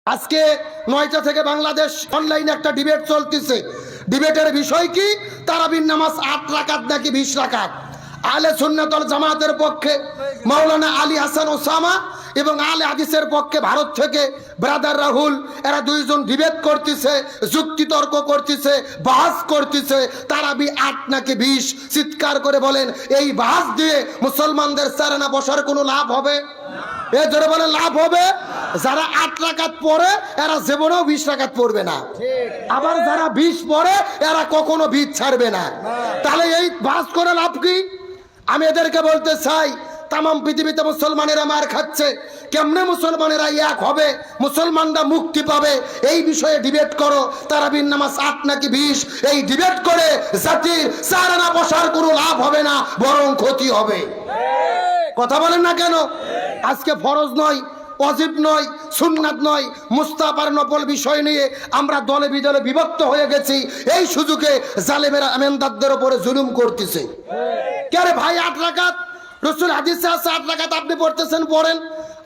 আজকে ৯টা থেকে বাংলাদেশ অনলাইনে একটা ডিবেট চলতেছে। ডিবেটের বিষয় কি? তারাবির নামাজ ৮ রাকাত নাকি ২০ রাকাত। আহলে সুন্নাত ওয়াল জামাতের পক্ষে মাওলানা আলী হাসান ওসামা এবং আলে হাদিসের পক্ষে ভারত থেকে ব্রাদার রাহুল, এরা দুইজন ডিবেট করতেছে, যুক্তিতর্ক করতেছে, বাহাস করতেছে। তারাবি ৮ নাকি ২০। চিৎকার করে বলেন, এই বাহাস দিয়ে মুসলমানদের সারানা বসার কোনো লাভ হবে? এ জোরে বলে লাভ হবে? যারা ৮ রাকাত পড়ে এরা জীবনেও ২০ রাকাত পড়বে না, আবার যারা ২০ পড়ে এরা কখনো ২০ ছাড়বে না। তাহলে এই বাস করে লাভ কি? আমি এদেরকে বলতে চাই, তাম পৃথিবীতে মুসলমানেরা মার খাচ্ছে, কেমনে মুসলমানেরা এক হবে, মুসলমানরা মুক্তি পাবে, এই বিষয়ে ডিবেট করো। তারাবির নামাজ ৮ নাকি ২০, এই ডিবেট করে জাতির সারানা বসার কোনো লাভ হবে না, বরং ক্ষতি হবে। কথা বলেন না কেন? আজকে ফরজ নয়, ওয়াজিব নয়, সুন্নাত নয়, মুস্তাহাব আর নফল বিষয় নিয়ে আমরা দলে বিদলে বিভক্ত হয়ে গেছি। এই সুযোগে জালেমেরা আমেনদারদের উপরে জুলুম করতেছে। কে ভাই ৮ রাকাত? রাসূল হাদিসে আছে ৮ রাকাত, আপনি পড়তেছেন, পড়েন।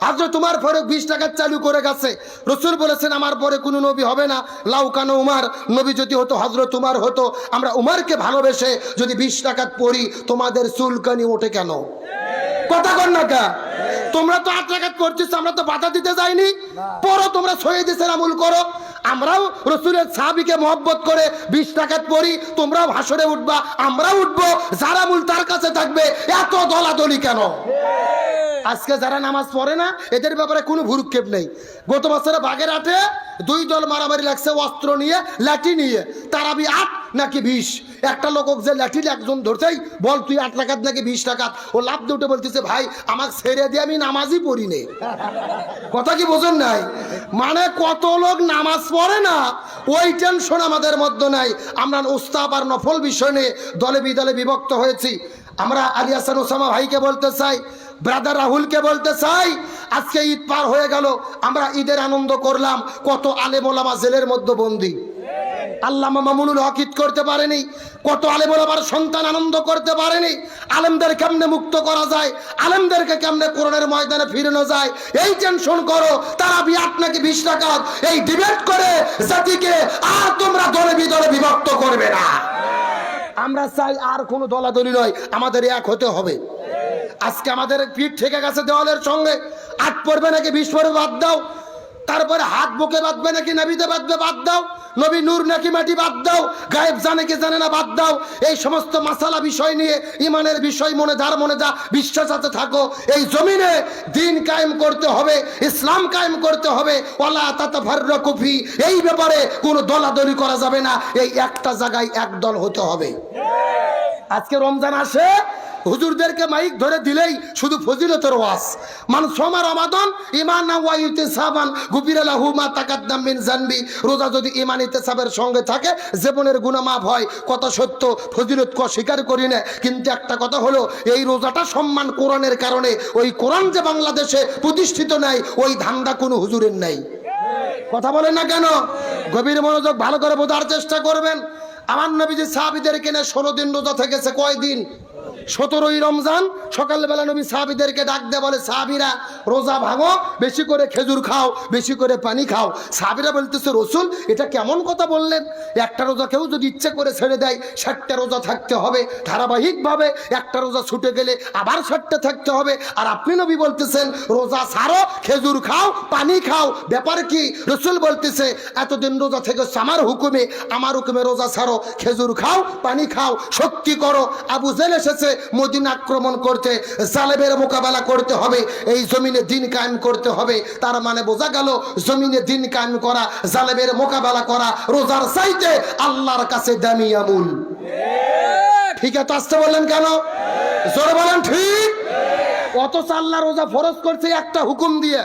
হযরত উমর পরে ২০ রাকাত চালু করে গেছে। রাসূল বলেছেন আমার পরে কোনো নবী হবে না। লাউকানা উমর, নবী যদি হতো হযরত উমর হতো। আমরা উমরকে ভালোবেসে যদি ২০ রাকাত পড়ি, তোমাদের চুলকানি ওঠে কেন? কথা কর না কা? তোমরা তো ৮ রাকাত করছিস, আমরা তো বাধা দিতে যাইনি। পড়ো, তোমরা শহীদের আমল করো। আমরাও রাসূলের সাহাবীকে মহব্বত করে ২০ রাকাত পড়ি, তোমরাও হাসরে উঠবা, আমরাও উঠবো। যারা মূল তার কাছে থাকবে, এত দলাদলি কেন? আজকে যারা নামাজ পড়ে না এদের ব্যাপারে কোনো ভুরুক্ষেপ নেই। গত বছরে বাগেরহাটে ২ দল মারামারি লাগছে, অস্ত্র নিয়ে, লাঠি নিয়ে। তারাবি ৮ নাকি ২০। একটা লোক যে লাঠি একজন ধরছেই, বল তুই ৮ রাকাত নাকি ২০ রাকাত? ও লাভ দুটো বলতেছে, ভাই আমাকে ছেড়ে দিয়ে আমি নামাজই পড়ি নে। কথা কি বোঝেন নাই? মানে কত লোক নামাজ পড়ে না, ওই টেনশন আমাদের মধ্যে নাই। আমরা উস্তাব আর নফল বিষয় নিয়ে দলে বিদলে বিভক্ত হয়েছি। আমরা আলী হাসান ওসামা ভাইকে বলতে চাই, ব্রাদার রাহুলকে বলতে চাই, আজকে ঈদ পার হয়ে গেল, আমরা ঈদের আনন্দ করলাম। কত আলেম ওলামা জেলের মধ্যে বন্দী। আল্লামা মামুনুল হক ঈদ করতে পারেনি, কত আলেম ওলামার সন্তান আনন্দ করতে পারেনি। আলেমদের কেমনে মুক্ত করা যায়, আলেমদেরকে কেমনে কোরআনের ময়দানে ফিরানো যায়, এই টেনশন করো। তারাবি ৮ নাকি ২০ রাকাত, এই ডিবেট করে জাতিকে আর তোমরা দলে বিদলে বিভক্ত করবে না। আমরা চাই আর কোনো দলাদলি নয়, আমাদের এক হতে হবে। আজকে আমাদের পিঠ ঠেকে গেছে দেওয়ালের সঙ্গে। ৮ পড়বে নাকি ২০ পড়বে, বাদ দাও। তারপরে হাত বুকে বাঁধবে নাকি নাবিতে বাঁধবে, বাদ দাও। নবী নূর নাকি মাটি, বাদ দাও। গায়েব জানে কি জানে না, বাদ দাও। এই সমস্ত মাসালা বিষয় নিয়ে ইমানের বিষয় মনে যা বিশ্বাস আছে থাকো। এই জমিনে দিন কায়েম করতে হবে, ইসলাম কায়েম করতে হবে। ওয়ালা তাতাফাররাকু ফি, এই ব্যাপারে কোনো দলাদলি করা যাবে না। এই একটা জায়গায় এক দল হতে হবে। আজকে রমজান আসে, হুজুরদেরকে মাইক ধরে দিলেই শুধু ফজিলতের ওয়াজ। মান সামা রমাদান ঈমানান ওয়া ইহতিসাবান গুফিরা লাহু মা তাকাদ্দাম মিন যানবি। রোজা যদি ঈমান ইহতিসাবের সঙ্গে থাকে, জীবনের গুনাহ মাফ হয়। কথা সত্য, ফজিলত ক স্বীকার করি না, কিন্তু একটা কথা হলো, এই রোজাটা সম্মান কোরআনের কারণে। ওই কোরআন যে বাংলাদেশে প্রতিষ্ঠিত নাই, ওই ধান্দা কোনো হুজুরের নাই। কথা বলেন না কেন? গভীর মনোযোগ, ভালো করে বোঝার চেষ্টা করবেন। আমার নবীজি সাহাবীদেরকে নিয়ে 16 দিন রোজা থেকেছে। কয় দিন? 17ই রমজান সকালবেলা নবী সাহাবীদেরকে ডাক দিয়ে বলে, সাহাবীরা রোজা ভাঙো, বেশি করে খেজুর খাও, বেশি করে পানি খাও। সাহাবীরা বলতেছে, রাসূল এটা কেমন কথা বললেন? একটা রোজা কেউ যদি ইচ্ছে করে ছেড়ে দেয়, 60টা রোজা থাকতে হবে ধারাবাহিকভাবে। একটা রোজা ছুটে গেলে আবার 60টা থাকতে হবে। আর আপনি নবী বলতেছেন রোজা ছাড়ো, খেজুর খাও, পানি খাও, ব্যাপার কি? রাসূল বলতেছে, এতদিন রোজা থেকে আমার হুকুমে রোজা ছাড়ো, খেজুর খাও, পানি খাও, শক্তি করো। আবু জেল এসেছে মদিনা আক্রমণ করতে, জালেমের মোকাবেলা করতে হবে, এই জমিনে দিন কায়েম করতে হবে। তার মানে বোঝা গেল, জমিনে দিন কায়েম করা, জালেমের মোকাবেলা করা রোজার চাইতে আল্লাহর কাছে দামি আমল। ঠিক আছে, আসতে বললেন কেন? জোরে বলেন ঠিক। অথচ আল্লাহ রোজা ফরজ করছে একটা হুকুম দিয়ে।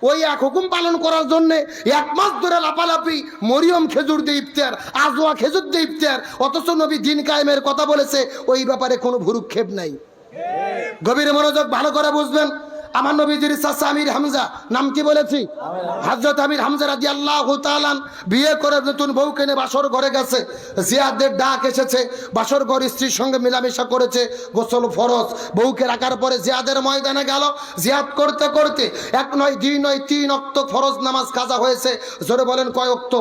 ওই এক হুকুম পালন করার জন্য 1 মাস ধরে লাপালাপি, মরিয়ম খেজুর দিয়ে ইফতার, আজওয়া খেজুর দিয়ে ইফতার। অথচ নবী দিন কায়েমের কথা বলেছে, ওই ব্যাপারে কোনো ভুরুক্ষেপ নাই। গভীর মনোযোগ, ভালো করে বুঝবেন। আমার নবীজির চাচা আমির হামজা, নাম কি বলেছি? হযরত আমির হামজা রাদিয়াল্লাহু তাআলা বিয়ে করে নতুন বউ কিনে বাসর ঘরে গেছে। জিয়াদের ডাক এসেছে, বাসর ঘর স্ত্রীর সঙ্গে মেলামেশা করেছে, গোসল ফরজ। বউকে রাখার পরে জিয়াদের ময়দানে গেল। জিয়াদ করতে করতে 1 নয় 2 নয় 3 ওয়াক্ত ফরজ নামাজ কাজা হয়েছে। জোরে বলেন কয় ওয়াক্ত?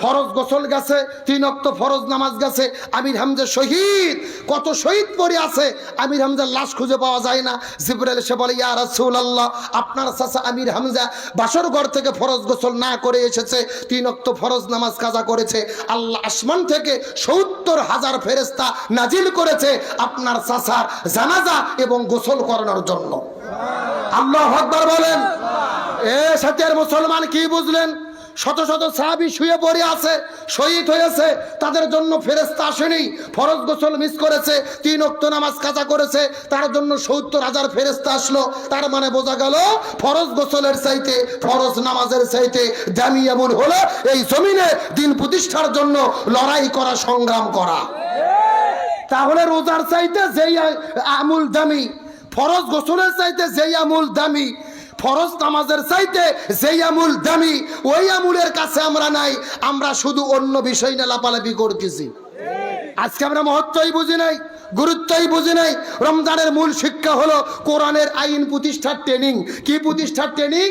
ফরজ গোসল গেছে, 3 ওয়াক্ত ফরজ নামাজ গেছে। আমির হামজা শহীদ, কত শহীদ পড়ে আছে, আমির হামজার লাশ খুঁজে পাওয়া যায় না। জিবরাইল এসে বলে, ইয়া রাসূলুল্লাহ, আপনার চাচা আমির হামজা বাসর ঘর থেকে ফরজ গোসল না করে এসেছে, 3 ওয়াক্ত ফরজ নামাজ কাজা করেছে। আল্লাহ আসমান থেকে 70,000 ফেরেশতা নাজিল করেছে আপনার চাচার জানাজা এবং গোসল করানোর জন্য। আল্লাহু আকবার বলেন। এ সাথের মুসলমান, কি বুঝলেন? শত শত সাহাবী শুয়ে পড়ে আছে, শহীদ হয়েছে, তাদের জন্য ফেরেশতা আসেনি। ফরজ গোসল মিস করেছে, 3 ওয়াক্ত নামাজ কাজা করেছে, তার জন্য 70,000 ফেরেশতা আসলো। তার মানে বোঝা গেল ফরজ গোসলের চাইতে, ফরজ নামাজের চাইতে দামি আমল হলো এই জমিনে দিন প্রতিষ্ঠার জন্য লড়াই করা, সংগ্রাম করা। তাহলে রোজার চাইতে যেই আমল দামি, ফরজ গোসলের চাইতে যেই আমল দামি, ফরজ নামাজের চাইতে যেই আমল দামি, ওই আমলের কাছে আমরা নাই। আমরা শুধু অন্য বিষয় নিয়ে লাপালাপি করতেছি। আজকে আমরা মহত্বই বুঝি নাই, গুরুত্বই বুঝি নাই। রমজানের মূল শিক্ষা হলো কোরআনের আইন প্রতিষ্ঠার ট্রেনিং। কি প্রতিষ্ঠার ট্রেনিং?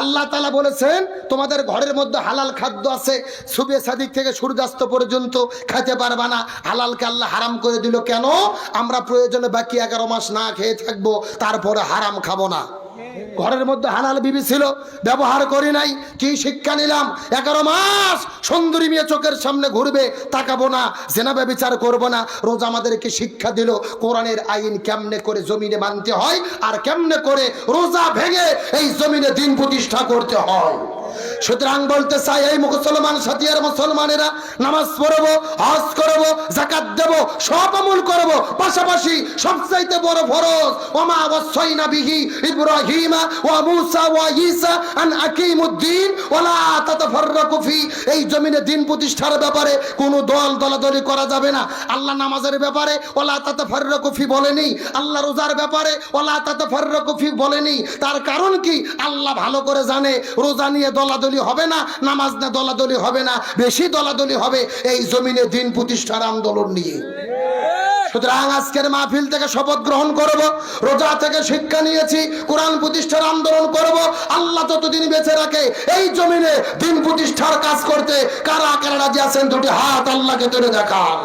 আল্লাহ তাআলা বলেছেন তোমাদের ঘরের মধ্যে হালাল খাদ্য আছে, সুবে সাদিক থেকে সূর্যাস্ত পর্যন্ত খেতে পারবা না। হালালকে আল্লাহ হারাম করে দিল কেন? আমরা প্রয়োজনে বাকি 11 মাস না খেয়ে থাকবো, তারপরে হারাম খাবো না। ঘরের মধ্যে হালাল বিবি ছিল, ব্যবহার করি নাই। কি শিক্ষা নিলাম? 11 মাস সুন্দরী মেয়ে চোখের সামনে ঘুরবে, তাকাবো না, জেনা ব্যভিচার করবো না। রোজা আমাদেরকে শিক্ষা দিল কোরআনের আইন কেমনে করে জমিনে মানতে হয়, আর কেমনে করে রোজা ভেঙে এই জমিনে দিন প্রতিষ্ঠা করতে হয়। সুতরাং বলতে চাই, এই মুসলমান সাথীর মুসলমানেরা, নামাজ পড়বো, হজ করবো, যাকাত দেবো, সব আমল করবো, পাশাপাশি সবচাইতে বড় ফরজ ওমা ওয়াসাইনা বিহি ইব্রাহিমা ওয়া মূসা ওয়া ঈসা আন আকিমুদ্দিন ওয়ালা তাতাফাররাকু ফি। এই জমিনে দিন প্রতিষ্ঠার ব্যাপারে কোনো দলাদলি করা যাবে না। আল্লাহ নামাজের ব্যাপারে ওয়ালা তাতাফাররাকু ফি বলেনি, আল্লাহ রোজার ব্যাপারে ওয়ালা তাতাফাররাকু ফি বলেনি। তার কারণ কি? আল্লাহ ভালো করে জানে রোজা নিয়ে দলাদলি হবে না, নামাজ না দলাদলি হবে না, বেশি দলাদলি হবে এই জমিনে দিন প্রতিষ্ঠার আন্দোলন নিয়ে। সুতরাং আজকের মাহফিল থেকে শপথ গ্রহণ করব, রোজা থেকে শিক্ষা নিয়েছি, কোরআন প্রতিষ্ঠার আন্দোলন করব। আল্লাহ যতদিন বেঁচে রাখে এই জমিনে দিন প্রতিষ্ঠার কাজ করতে কারা কারা রাজি আছেন? দুটি হাত আল্লাহকে তুলে দেখান।